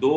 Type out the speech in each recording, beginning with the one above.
2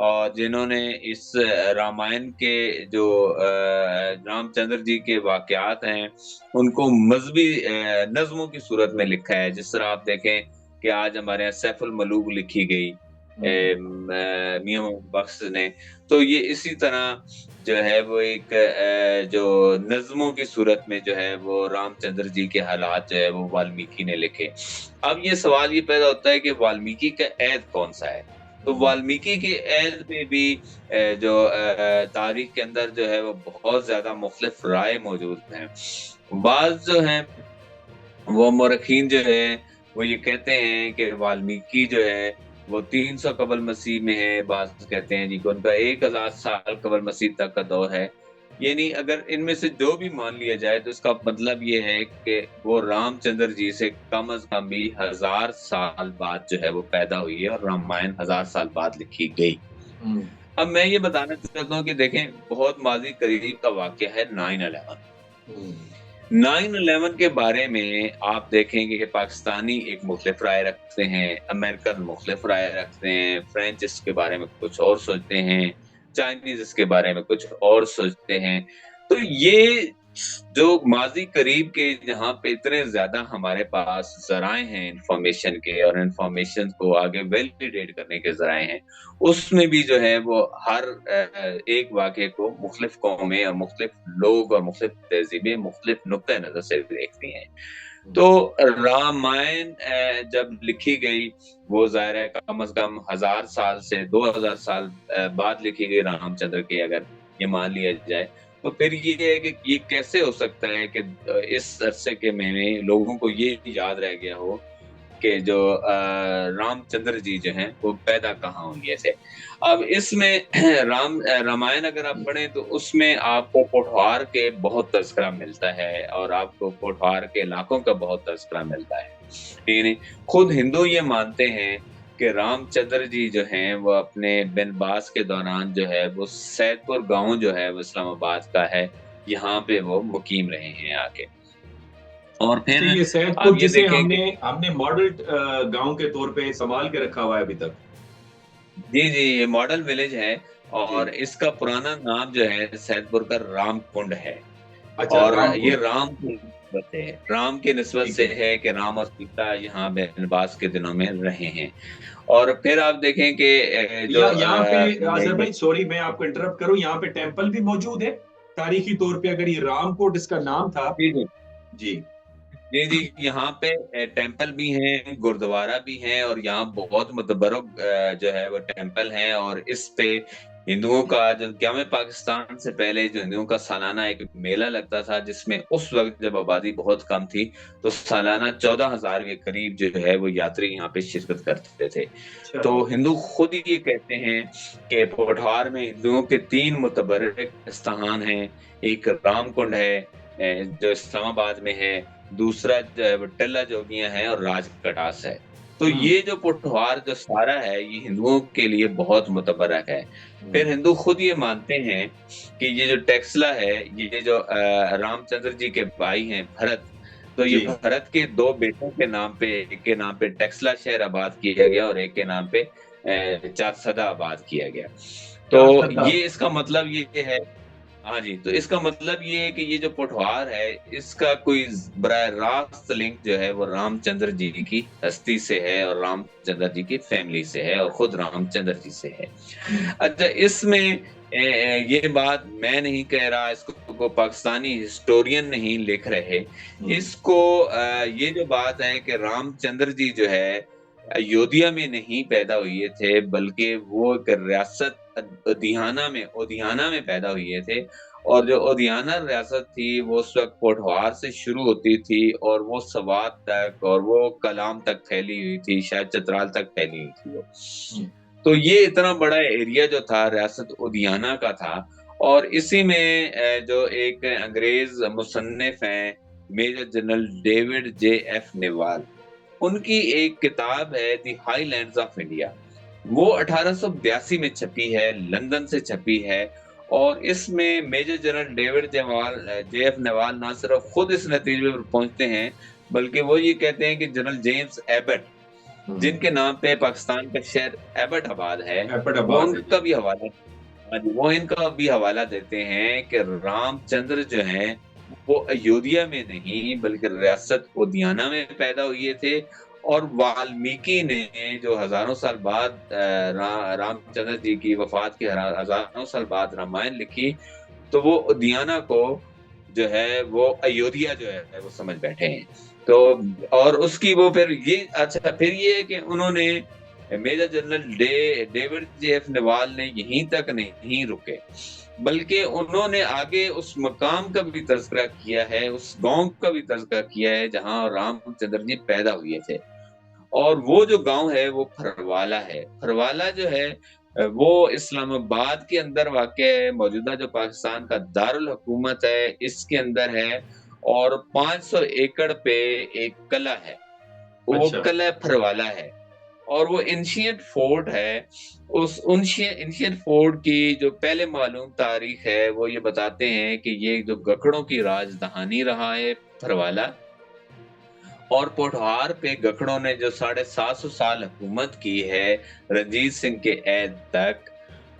اور جنہوں نے اس رامائن کے جو رام چندر جی کے واقعات ہیں ان کو مذہبی نظموں کی صورت میں لکھا ہے. جس طرح آپ دیکھیں کہ آج ہمارے یہاں سیف الملوک لکھی گئی میاں بخش نے، تو یہ اسی طرح جو ہے وہ ایک جو نظموں کی صورت میں جو ہے وہ رام چندر جی کے حالات جو ہے وہ والمیکی نے لکھے. اب یہ سوال یہ پیدا ہوتا ہے کہ والمیکی کا عہد کون سا ہے؟ تو والمیکی کے عہد میں بھی جو تاریخ کے اندر جو ہے وہ بہت زیادہ مختلف رائے موجود ہیں. بعض جو ہیں وہ مورخین جو ہے وہ یہ کہتے ہیں کہ والمیکی جو ہے وہ 300 قبل مسیح میں ہے، بعض کہتے ہیں جی کہ ان کا 1000 سال قبل مسیح تک کا دور ہے. یعنی اگر ان میں سے جو بھی مان لیا جائے تو اس کا مطلب یہ ہے کہ وہ رام چندر جی سے کم از کم بھی 1000 سال بعد جو ہے وہ پیدا ہوئی ہے اور رامائن 1000 سال بعد لکھی گئی. اب میں یہ بتانا چاہتا ہوں کہ دیکھیں بہت ماضی قریب کا واقعہ ہے 9/11. 9/11 کے بارے میں آپ دیکھیں گے کہ پاکستانی ایک مختلف رائے رکھتے ہیں، امریکن مختلف رائے رکھتے ہیں، فرینچ اس کے بارے میں کچھ اور سوچتے ہیں، چائنیز اس کے بارے میں کچھ اور سوچتے ہیں. تو یہ جو ماضی قریب کے جہاں پہ اتنے زیادہ ہمارے پاس ذرائع ہیں انفارمیشن کے اور انفارمیشن کو آگے ویلیڈیٹ کرنے کے ذرائع ہیں، اس میں بھی جو ہے وہ ہر ایک واقعے کو مختلف قومیں اور مختلف لوگ اور مختلف تہذیبیں مختلف نقطۂ نظر سے دیکھتی ہیں. تو رامائن جب لکھی گئی وہ ظاہر ہے کم از کم 1000 سال سے 2000 سال بعد لکھی گئی رام چندر کی، اگر یہ مان لیا جائے تو پھر یہ ہے کہ یہ کیسے ہو سکتا ہے کہ اس عرصے کے میں لوگوں کو یہ یاد رہ گیا ہو کہ جو رام چندر جی جو ہیں وہ پیدا کہاں ہوئے تھے. اب اس میں رامائن اگر آپ پڑھیں تو اس میں آپ کو پوٹھوار کے بہت تذکرہ ملتا ہے اور آپ کو پوٹھوار کے علاقوں کا بہت تذکرہ ملتا ہے. یعنی خود ہندو یہ مانتے ہیں کہ رام چندر جی جو ہیں وہ اپنے بن باز کے دوران جو ہے وہ سید پور گاؤں جو ہے وہ اسلام آباد کا ہے، یہاں پہ وہ مقیم رہے ہیں آ کے. اور پھر یہ سید آپ پور یہ جسے دیکھیں ہم نے ماڈل گاؤں کے طور پہ سنبھال کے رکھا ہوا ہے ابھی تک. جی یہ ماڈل ولیج ہے اور اس کا پرانا نام جو ہے سید پور کا رام کنڈ ہے. اچھا، اور رام یہ کنڈ. رام کی نسبت سے ہے کہ رام اور سیتا یہاں بنواس کے دنوں میں رہے ہیں. اور پھر آپ دیکھیں کہ جو یہاں پہ آذر بھائی سوری میں آپ کو انٹرپٹ کروں، یہاں پہ ٹیمپل بھی موجود ہے تاریخی طور پہ، اگر یہ رام کوٹ اس کا نام تھا. جی یہاں پہ ٹیمپل بھی ہیں، گردوارہ بھی ہیں اور یہاں بہت متبرک جو ہے وہ ٹیمپل ہیں. اور اس پہ ہندوؤں کا جو قیام پاکستان سے پہلے جو ہندوؤں کا سالانہ ایک میلہ لگتا تھا، جس میں اس وقت جب آبادی بہت کم تھی تو سالانہ 14,000 کے قریب جو ہے وہ یاتری یہاں پہ شرکت کرتے تھے. تو ہندو خود ہی یہ کہتے ہیں کہ پوٹھوار میں ہندوؤں کے 3 متبرک استحان ہیں. ایک رام کنڈ ہے جو اسلام آباد میں ہے، دوسرا جو ہے وہ ٹلہ جوگیاں ہے اور راج کٹاس ہے. تو یہ جو پوٹھوار جو سارا ہے یہ ہندوؤں کے لیے بہت متبرک ہے. پھر ہندو خود یہ مانتے ہیں کہ یہ جو ٹیکسلا ہے، یہ جو رام چندر جی کے بھائی ہیں بھرت، تو یہ بھرت کے 2 بیٹوں کے نام پہ، ایک کے نام پہ ٹیکسلا شہر آباد کیا گیا اور ایک کے نام پہ چارسدہ آباد کیا گیا. تو یہ اس کا مطلب یہ ہے، ہاں جی، تو اس کا مطلب یہ ہے کہ یہ جو پوٹھوار ہے اس کا کوئی براہ راست لنک جو ہے وہ رام چندر جی کی ہستی سے ہے اور رام چندر جی کی فیملی سے ہے اور خود رام چندر جی سے ہے. اچھا، اس میں یہ بات میں نہیں کہہ رہا، اس کو پاکستانی ہسٹورین نہیں لکھ رہے. اس کو یہ جو بات ہے کہ رام چندر جی جو ہے ایودھیا میں نہیں پیدا ہوئے تھے بلکہ وہ ایک ریاست اودھیانہ میں پیدا ہوئے تھے. اور جو اودھیانہ ریاست تھی وہ اس وقت پوٹھوار سے شروع ہوتی تھی اور وہ سوات تک اور وہ کلام تک پھیلی ہوئی تھی، شاید چترال تک پھیلی ہوئی تھی وہ. تو یہ اتنا بڑا ایریا جو تھا ریاست اودھیانہ کا تھا. اور اسی میں جو ایک انگریز مصنف ہیں major general David J F Newall, ان کی ایک کتاب ہے the Highlands of India, وہ 1882 میں چھپی ہے، لندن سے چھپی ہے. اور اس میں major general David J F Newall نہ صرف خود اس نتیجے پر پہنچتے ہیں بلکہ وہ یہ کہتے ہیں کہ جنرل جیمز ایبٹ جن کے نام پہ پاکستان کا شہر ایبٹ آباد ہے، ایبٹ وہ آباد ان ہے کا جی. بھی حوالہ، ہاں جی، وہ ان کا بھی حوالہ دیتے ہیں کہ رام چندر جو ہیں وہ ایودھیا میں نہیں بلکہ ریاست اودیانہ میں پیدا ہوئے تھے، اور والمیکی نے جو ہزاروں سال بعد رام چندر جی کی وفات کے ہزاروں سال بعد رامائن لکھی، تو وہ اودیانہ کو جو ہے وہ ایودھیا جو ہے وہ سمجھ بیٹھے ہیں. تو اور اس کی وہ پھر یہ اچھا پھر یہ ہے کہ انہوں نے major general David J F Newall نے یہیں تک نہیں رکے، بلکہ انہوں نے آگے اس مقام کا بھی تذکرہ کیا ہے، اس گاؤں کا بھی تذکرہ کیا ہے جہاں رام چندر جی پیدا ہوئے تھے. اور وہ جو گاؤں ہے وہ پھروالا ہے. پھروالا جو ہے وہ اسلام آباد کے اندر واقع ہے، موجودہ جو پاکستان کا دارالحکومت ہے اس کے اندر ہے، اور 500 ایکڑ پہ ایک قلعہ ہے، وہ اچھا. قلعہ پھروالا ہے. اور وہ انشینٹ فورٹ ہے. اس انشینٹ فورٹ کی جو پہلے معلوم تاریخ ہے وہ یہ بتاتے ہیں کہ یہ جو گکڑوں کی راجدھانی رہا ہے پھروالا، اور پوٹھوہار پہ گکڑوں نے جو 750 سال حکومت کی ہے رنجیت سنگھ کے عہد تک،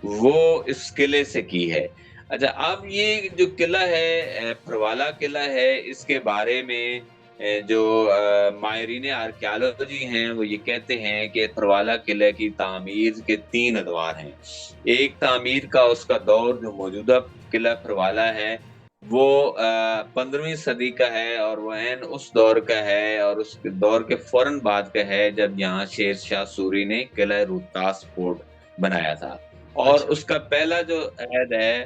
وہ اس قلعے سے کی ہے. اچھا، اب یہ جو قلعہ ہے پھروالا قلعہ ہے، اس کے بارے میں جو ماہرین آرکیالوجی ہیں وہ یہ کہتے ہیں کہ پھروالا قلعے کی تعمیر کے 3 ادوار ہیں. ایک تعمیر کا اس کا دور جو موجودہ قلعہ پھروالا ہے وہ 15ویں صدی کا ہے، اور وہ اس دور کا ہے، اور اس دور کے فوراً بعد کا ہے جب یہاں شیر شاہ سوری نے قلعہ روہتاس فورٹ بنایا تھا. اور اچھا. اس کا پہلا جو عہد ہے،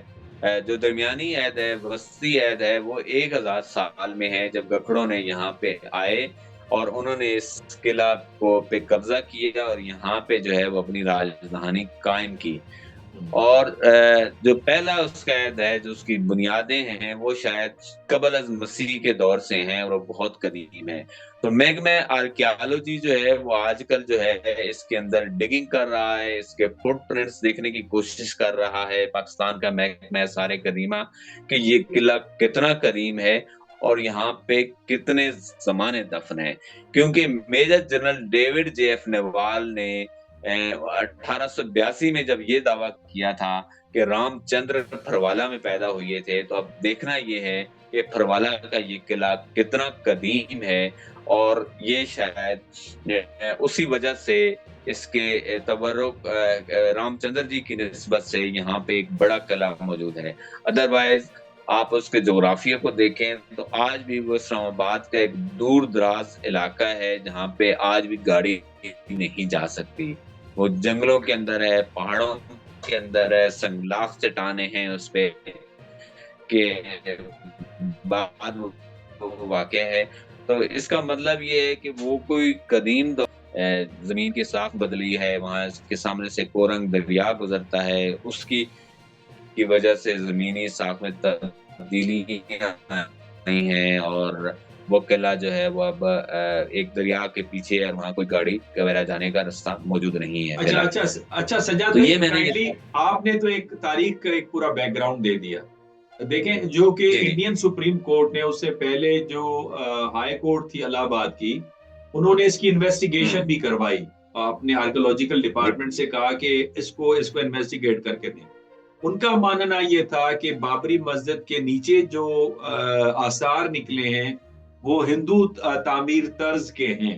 جو درمیانی عہد ہے، وسطی عہد ہے، وہ 1000 سال میں ہے جب گکھڑوں نے یہاں پہ آئے اور انہوں نے اس قلعہ کو پہ قبضہ کیا اور یہاں پہ جو ہے وہ اپنی راجدھانی قائم کی. اور جو پہلا اس کا عہد ہے، جو اس کی بنیادیں ہیں، وہ شاید قبل از مسیح کے دور سے ہیں اور وہ بہت قدیم ہے. تو محکمہ آرکیالوجی جو ہے وہ آج کل جو ہے اس کے اندر ڈگنگ کر رہا ہے، اس کے فٹ پرنٹس دیکھنے کی کوشش کر رہا ہے پاکستان کا محکمہ آثار قدیمہ، کہ یہ قلعہ کتنا قدیم ہے اور یہاں پہ کتنے زمانے دفن ہیں. کیونکہ major general David J F Newall نے 1882 میں جب یہ دعویٰ کیا تھا کہ رام چندر پھروالا میں پیدا ہوئے تھے، تو اب دیکھنا یہ ہے کہ پھروالا کا یہ قلعہ کتنا قدیم ہے، اور یہ شاید اسی وجہ سے اس کے تبرک رام چندر جی کی نسبت سے یہاں پہ ایک بڑا قلعہ موجود ہے. ادروائز آپ اس کے جغرافیہ کو دیکھیں تو آج بھی وہ اسلام آباد کا ایک دور دراز علاقہ ہے جہاں پہ آج بھی گاڑی نہیں جا سکتی. وہ جنگلوں کے اندر ہے، پہاڑوں کے اندر ہے، سنگلاخ چٹانیں ہیں اس پہ کہ بعد واقع ہے. تو اس کا مطلب یہ ہے کہ وہ کوئی قدیم زمین کی ساکھ بدلی ہے، وہاں کے سامنے سے کورنگ دریا گزرتا ہے، اس کی وجہ سے زمینی ساکھ میں تبدیلی نہیں ہے، اور وہ قلعہ جو ہے وہ اب ایک دریا کے پیچھے ہے، وہاں کوئی گاڑی وغیرہ جانے کا راستہ موجود نہیں ہے. اچھا اچھا اچھا سجاد تو یہ بھائی، میں نے کائنڈلی آپ نے تو ایک تاریخ کا ایک پورا بیک گراؤنڈ دے دیا. دیکھیں، جو کہ جی انڈین سپریم کورٹ نے اس سے پہلے جو ہائی کورٹ تھی الہ آباد کی، انہوں نے اس کی انویسٹیگیشن بھی کروائی، اپنے آرکیولوجیکل ڈپارٹمنٹ سے کہا کہ اس کو انویسٹیگیٹ کر کے دیں. ان کا ماننا یہ تھا کہ بابری مسجد کے نیچے جو آثار نکلے ہیں وہ ہندو تعمیر طرز کے ہیں.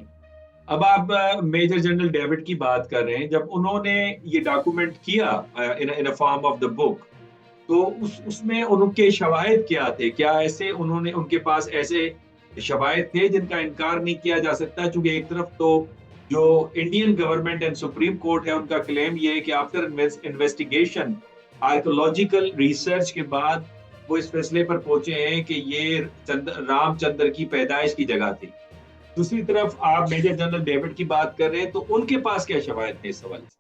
اب آپ میجر جنرل ڈیوڈ کی بات کر رہے ہیں، جب انہوں نے یہ ڈاکومنٹ کیا ان فارم آف دا بک، تو اس میں ان کے شواہد کیا تھے؟ کیا ایسے انہوں نے، ان کے پاس ایسے شواہد تھے جن کا انکار نہیں کیا جا سکتا؟ چونکہ ایک طرف تو جو Indian government and supreme court ہے ان کا کلیم یہ ہے کہ آفٹر انویسٹیگیشن، آرکیولوجیکل ریسرچ کے بعد وہ اس فیصلے پر پہنچے ہیں کہ یہ رام چندر کی پیدائش کی جگہ تھی. دوسری طرف آپ میجر جنرل ڈیوڈ کی بات کر رہے ہیں، تو ان کے پاس کیا شواہد تھے اس سوال سے؟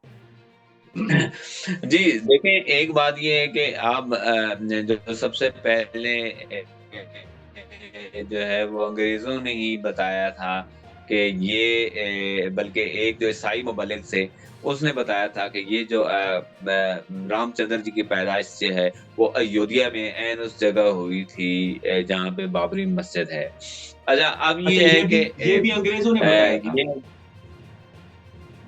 جی دیکھیں، ایک بات یہ ہے کہ آپ جو سب سے پہلے جو ہے وہ انگریزوں نے ہی بتایا تھا کہ یہ، بلکہ ایک جو عیسائی مبلغ سے اس نے بتایا تھا کہ یہ جو رام چندر جی کی پیدائش سے ہے وہ ایودھیا میں عین اس جگہ ہوئی تھی جہاں پہ بابری مسجد ہے. اچھا، اب اچھا، یہ ہے کہ یہ بھی انگریزوں نے بتایا تھا؟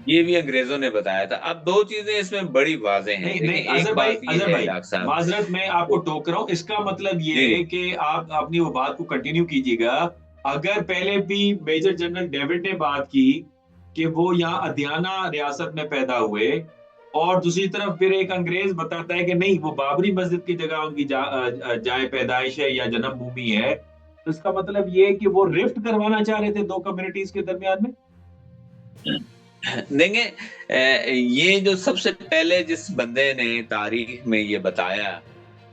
یہ بھی انگریزوں نے بتایا تھا. اب دو چیزیں اس میں بڑی واضح ہیں. نہیں دیکھیں نہیں، ایک بات یہ اظہر ہے بھائی، ڈاکٹر صاحب. معذرت میں آپ کو ٹوک رہا ہوں، اس کا مطلب یہ جی ہے کہ آپ اپنی وہ بات کو کنٹینیو کیجیے گا. اگر پہلے بھی میجر جنرل ڈیوڈ نے بات کی کہ وہ یہاں ادھیانہ ریاست میں پیدا ہوئے، اور دوسری طرف پھر ایک انگریز بتاتا ہے کہ نہیں، وہ بابری مسجد کی جگہ ان کی جائے پیدائش ہے یا جنم بھومی ہے، تو اس کا مطلب یہ ہے کہ وہ رفٹ کروانا چاہ رہے تھے دو کمیونٹیز کے درمیان میں. دیکھیں یہ جو سب سے پہلے جس بندے نے تاریخ میں یہ بتایا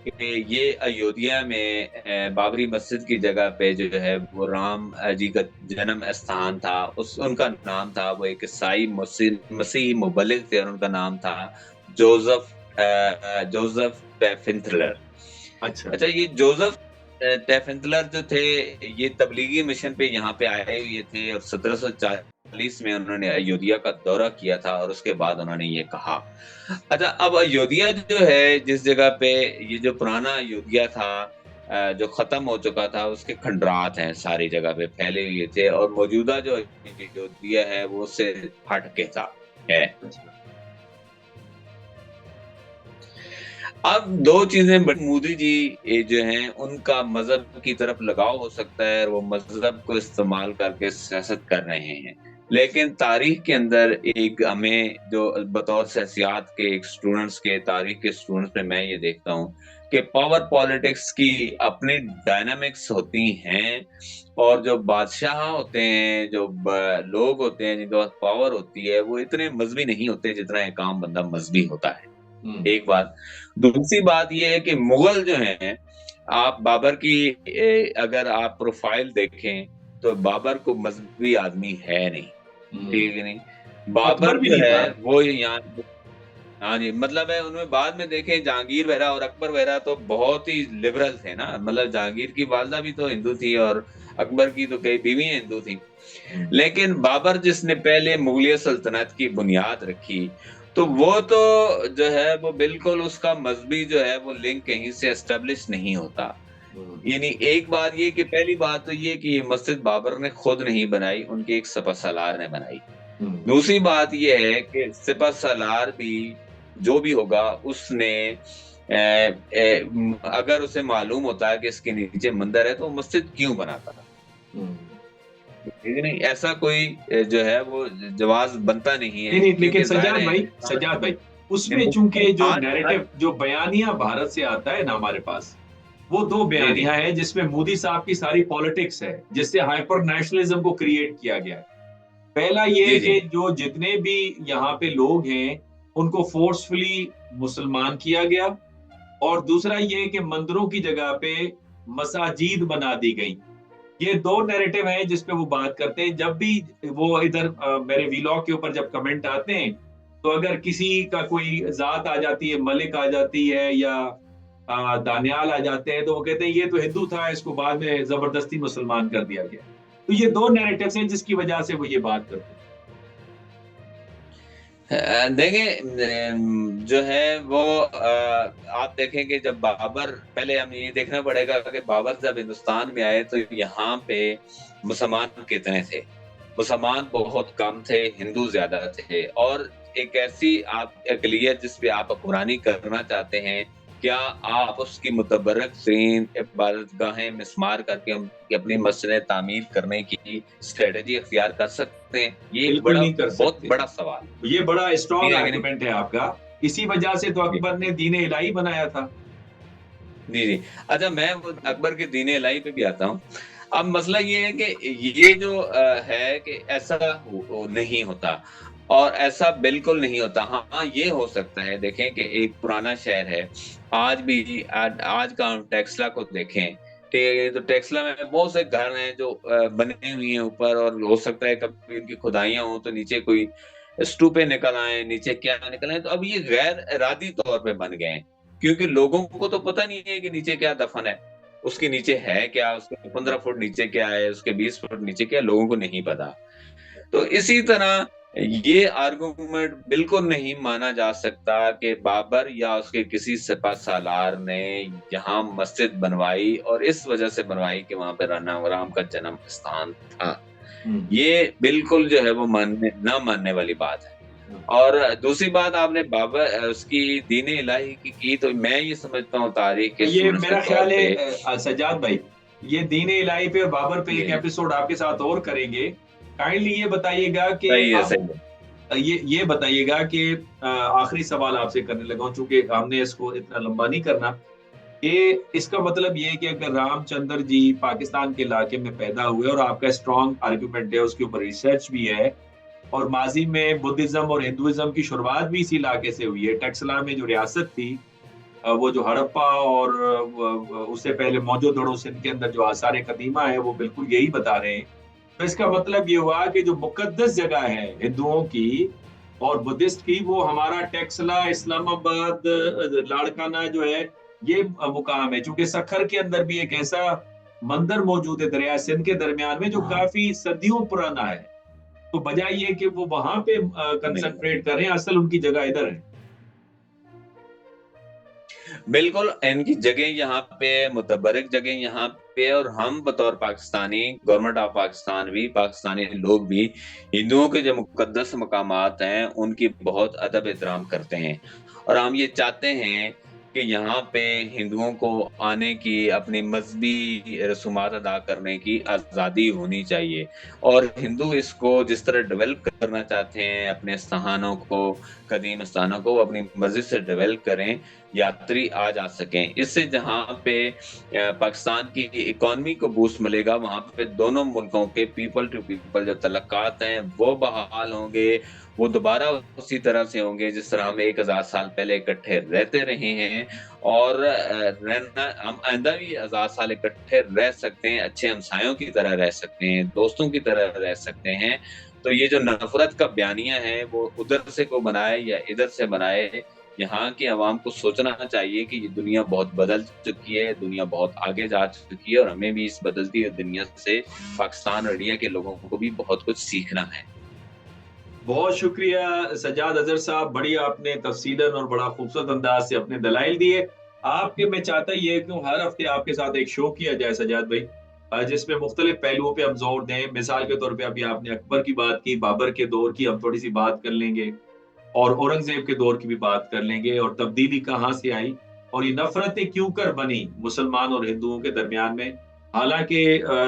کہ یہ ایودھیا میں بابری مسجد کی جگہ پہ جو ہے وہ رام جی کا جنم استھان تھا، ان کا نام تھا، وہ ایک عیسائی مسیحی مبلغ تھے، اور ان کا نام تھا جوزف ٹیفنتلر. اچھا. اچھا، یہ جوزف ٹیفنتلر جو تھے یہ تبلیغی مشن پہ یہاں پہ آئے ہوئے تھے، اور 1740 میں انہوں نے ایودھیا کا دورہ کیا تھا، اور اس کے بعد انہوں نے یہ کہا. اچھا، اب ایودھیا جو ہے جس جگہ پہ یہ جو پرانا ایودھیا تھا جو ختم ہو چکا تھا، اس کے کھنڈرات ہیں ساری جگہ پہ پھیلے ہوئے تھے، اور موجودہ جو ایودھیا ہے وہ اس سے ہٹ کے تھا ہے. اب دو چیزیں، مودی جی جو ہیں ان کا مذہب کی طرف لگاؤ ہو سکتا ہے، اور وہ مذہب کو استعمال کر کے سیاست کر رہے ہیں، لیکن تاریخ کے اندر ایک ہمیں جو بطور سیاسیات کے ایک اسٹوڈنٹس کے، تاریخ کے اسٹوڈنٹس میں میں یہ دیکھتا ہوں کہ پاور پالیٹکس کی اپنی ڈائنامکس ہوتی ہیں، اور جو بادشاہ ہوتے ہیں، جو لوگ ہوتے ہیں جن کے پاس پاور ہوتی ہے، وہ اتنے مذہبی نہیں ہوتے جتنا ایک عام بندہ مذہبی ہوتا ہے. ایک بات. دوسری بات یہ ہے کہ مغل جو ہیں، آپ بابر کی اگر آپ پروفائل دیکھیں تو بابر کو مذہبی آدمی ہے نہیں. ٹھیک ہے نہیں. اکبر بابر بھی جو نہیں ہے تھا. وہ یہاں، ہاں جی، مطلب ہے ان میں بعد میں دیکھیں جہانگیر وغیرہ اور اکبر وغیرہ تو بہت ہی لبرل تھے نا. مطلب جہانگیر کی والدہ بھی تو ہندو تھی، اور اکبر کی تو کئی بیویاں ہندو تھیں. لیکن بابر جس نے پہلے مغلیہ سلطنت کی بنیاد رکھی، تو وہ تو جو ہے وہ بالکل اس کا مذہبی جو ہے وہ لنک کہیں سے اسٹیبلش نہیں ہوتا. یعنی ایک بات یہ کہ پہلی بات تو یہ کہ یہ مسجد بابر نے خود نہیں بنائی، ان کے ایک سپہ سالار نے بنائی. دوسری بات یہ ہے کہ سپہ سالار بھی جو بھی ہوگا، اس نے اگر اسے معلوم ہوتا ہے کہ اس کے نیچے مندر ہے تو مسجد کیوں بناتا تھا؟ نہیں، ایسا کوئی جو ہے وہ جواز بنتا نہیں ہے. نہیں، لیکن کیونکہ ظاہر ہے سجاد بھائی اس میں چونکہ جو نیریٹو جو بیانیہ بھارت سے آتا ہے نا ہمارے پاس، وہ دو جی جی بیانیہ ہے جس میں مودی صاحب کی ساری پالیٹکس ہے، جس سے ہائپر نیشنلزم کو کریٹ کیا گیا ہے. پہلا یہ جی کہ جی جو جتنے بھی یہاں پہ لوگ ہیں ان کو فورسفلی مسلمان کیا گیا، اور دوسرا یہ کہ مندروں کی جگہ پہ مساجد بنا دی گئی. یہ دو نیریٹو ہیں جس پہ وہ بات کرتے ہیں. جب بھی وہ ادھر میرے ویلاگ کے اوپر جب کمنٹ آتے ہیں، تو اگر کسی کا کوئی ذات آ جاتی ہے، ملک آ جاتی ہے یا دانیال آ جاتے ہیں، تو وہ کہتے ہیں یہ تو ہندو تھا، اس کو بعد میں زبردستی مسلمان کر دیا گیا. تو یہ دو نیریٹوز ہیں جس کی وجہ سے وہ یہ بات کرتے ہیں. دیکھیں جو ہے وہ آپ دیکھیں کہ جب بابر، پہلے ہم یہ دیکھنا پڑے گا کہ بابر جب ہندوستان میں آئے تو یہاں پہ مسلمان کتنے تھے؟ مسلمان بہت کم تھے، ہندو زیادہ تھے. اور ایک ایسی آپ اقلیت جس پہ آپ حکمرانی کرنا چاہتے ہیں، کیا آپ اس کی متبرک ترین عبادت گاہیں مسمار کر کے اپنی مسجدیں تعمیر کرنے کی اسٹریٹجی اختیار کر سکتے ہیں؟ یہ ایک بالکل نہیں کر بہت سکتے. بڑا سوال. یہ بڑا اسٹرانگ ٹھیک ہے کہ نہیں؟ آرگومنٹ ہے آپ کا. اسی وجہ سے تو جی اکبر نے دین الہی بنایا تھا. جی جی. اچھا، میں اکبر کے دین الہی پہ بھی آتا ہوں. اب مسئلہ یہ ہے کہ یہ جو ہے کہ ایسا نہیں ہوتا، اور ایسا بالکل نہیں ہوتا. ہاں یہ ہو سکتا ہے. دیکھیں کہ ایک پرانا شہر ہے، آج بھی آج کا ہم ٹیکسلا کو دیکھیں، تو ٹیکسلا میں بہت سے گھر ہیں جو بنے ہوئے ہیں اوپر، اور ہو سکتا ہے کبھی ان کی کھدائیاں ہوں تو نیچے کوئی اسٹوپے نکل آئے، نیچے کیا نکل آئے. تو اب یہ غیر ارادی طور پہ بن گئے ہیں، کیونکہ لوگوں کو تو پتہ نہیں ہے کہ نیچے کیا دفن ہے، اس کے نیچے ہے کیا، اس کے 15 فٹ نیچے کیا ہے، اس کے 20 فٹ نیچے کیا، لوگوں کو نہیں پتا. تو اسی طرح یہ آرگومنٹ بالکل نہیں مانا جا سکتا کہ بابر یا اس کے کسی سپہ سالار نے یہاں مسجد بنوائی، اور اس وجہ سے بنوائی کہ وہاں پہ رام کا جنم استھان تھا. یہ بالکل جو ہے وہ نہ ماننے والی بات ہے. اور دوسری بات آپ نے بابر اس کی دین الہی کی تو میں یہ سمجھتا ہوں تاریخ کے یہ اسٹوڈنٹس کے میرا طور خیال پہ ہے سجاد بھائی، یہ دین الہی پہ اور بابر پہ ایک جی ایپیسوڈ آپ کے ساتھ اور کریں گے. کائنڈلی یہ بتائیے گا کہ صحیح ہے اب صحیح ہے یہ بتائیے گا کہ آخری سوال آپ سے کرنے لگا ہوں، چونکہ ہم نے اس کو اتنا لمبا نہیں کرنا، کہ اس کا مطلب یہ ہے کہ اگر رام چندر جی پاکستان کے علاقے میں پیدا ہوئے اور آپ کا اسٹرانگ آرگومنٹ ہے، اس کے اوپر ریسرچ بھی ہے، اور ماضی میں بدھزم اور ہندوازم کی شروعات بھی اسی علاقے سے ہوئی ہے. ٹیکسلا میں جو ریاست تھی، وہ جو ہڑپا اور اس سے پہلے موجودڑو سندھ کے اندر جو آثار قدیمہ ہے وہ بالکل یہی بتا رہے ہیں. تو اس کا مطلب یہ ہوا کہ جو مقدس جگہ ہے ہندوؤں کی اور بدھسٹ کی، وہ ہمارا ٹیکسلا، اسلام آباد، لاڑکانہ جو ہے یہ مقام ہے. چونکہ سکھر کے اندر بھی ایک ایسا مندر موجود ہے دریا سندھ کے درمیان میں جو کافی صدیوں پرانا ہے. تو بجائے یہ کہ وہ وہاں پہ بالکل کنسنٹریٹ کریں، اصل ان کی جگہ ادھر ہے. بالکل ان کی جگہ یہاں پہ متبرک جگہ یہاں پہ، اور ہم بطور پاکستانی گورنمنٹ آف پاکستان بھی، پاکستانی لوگ بھی ہندوؤں کے جو مقدس مقامات ہیں ان کی بہت ادب احترام کرتے ہیں، اور ہم یہ چاہتے ہیں کہ یہاں پہ ہندوؤں کو آنے کی، اپنی مذہبی رسومات ادا کرنے کی آزادی ہونی چاہیے، اور ہندو اس کو جس طرح ڈیولپ کرنا چاہتے ہیں اپنے استحانوں کو، قدیم استحانوں کو، وہ اپنی مرضی سے ڈیولپ کریں، یاتری آ جا سکیں. اس سے جہاں پہ پاکستان کی اکانومی کو بوسٹ ملے گا، وہاں پہ دونوں ملکوں کے پیپل ٹو پیپل جو تعلقات ہیں وہ بحال ہوں گے، وہ دوبارہ اسی طرح سے ہوں گے جس طرح ہم 1000 سال پہلے اکٹھے رہتے رہے ہیں، اور ہم آئندہ بھی 1000 سال اکٹھے رہ سکتے ہیں، اچھے ہمسایوں کی طرح رہ سکتے ہیں، دوستوں کی طرح رہ سکتے ہیں. تو یہ جو نفرت کا بیانیہ ہے وہ ادھر سے کو بنائے یا ادھر سے بنائے، یہاں کی عوام کو سوچنا چاہیے کہ یہ دنیا بہت بدل چکی ہے، دنیا بہت آگے جا چکی ہے، اور ہمیں بھی اس بدلتی ہوئی دنیا سے پاکستان اور انڈیا کے لوگوں کو بھی بہت کچھ سیکھنا ہے. بہت شکریہ سجاد اظہر صاحب، بڑی آپ نے تفصیلاً اور بڑا خوبصورت انداز سے اپنے دلائل دیے. آپ کے میں چاہتا یہ کہ ہر ہفتے آپ کے ساتھ ایک شو کیا جائے سجاد بھائی، جس میں مختلف پہلوؤں پہ ہم زور دیں. مثال کے طور پہ ابھی آپ نے اکبر کی بات کی، بابر کے دور کی ہم تھوڑی سی بات کر لیں گے، اور اورنگزیب کے دور کی بھی بات کر لیں گے، اور تبدیلی کہاں سے آئی اور یہ نفرتیں کیوں کر بنی مسلمان اور ہندوؤں کے درمیان میں. حالانکہ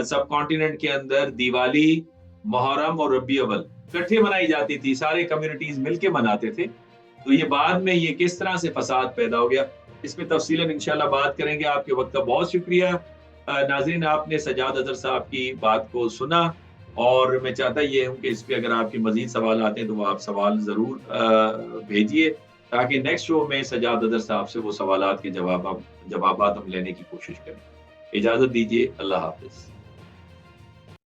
سب کانٹیننٹ کے اندر دیوالی، محرم اور ربیع الاول اکٹھے منائی جاتی تھی، سارے کمیونٹیز مل کے مناتے تھے. تو یہ بعد میں یہ کس طرح سے فساد پیدا ہو گیا، اس پہ تفصیلاً انشاءاللہ بات کریں گے. آپ کے وقت کا بہت شکریہ. ناظرین، آپ نے سجاد اظہر صاحب کی بات کو سنا، اور میں چاہتا یہ ہوں کہ اس پہ اگر آپ کے مزید سوالات ہیں تو وہ آپ سوال ضرور بھیجیے، تاکہ نیکسٹ شو میں سجاد اظہر صاحب سے وہ سوالات کے جوابات ہم لینے کی کوشش کریں. اجازت دیجیے، اللہ حافظ.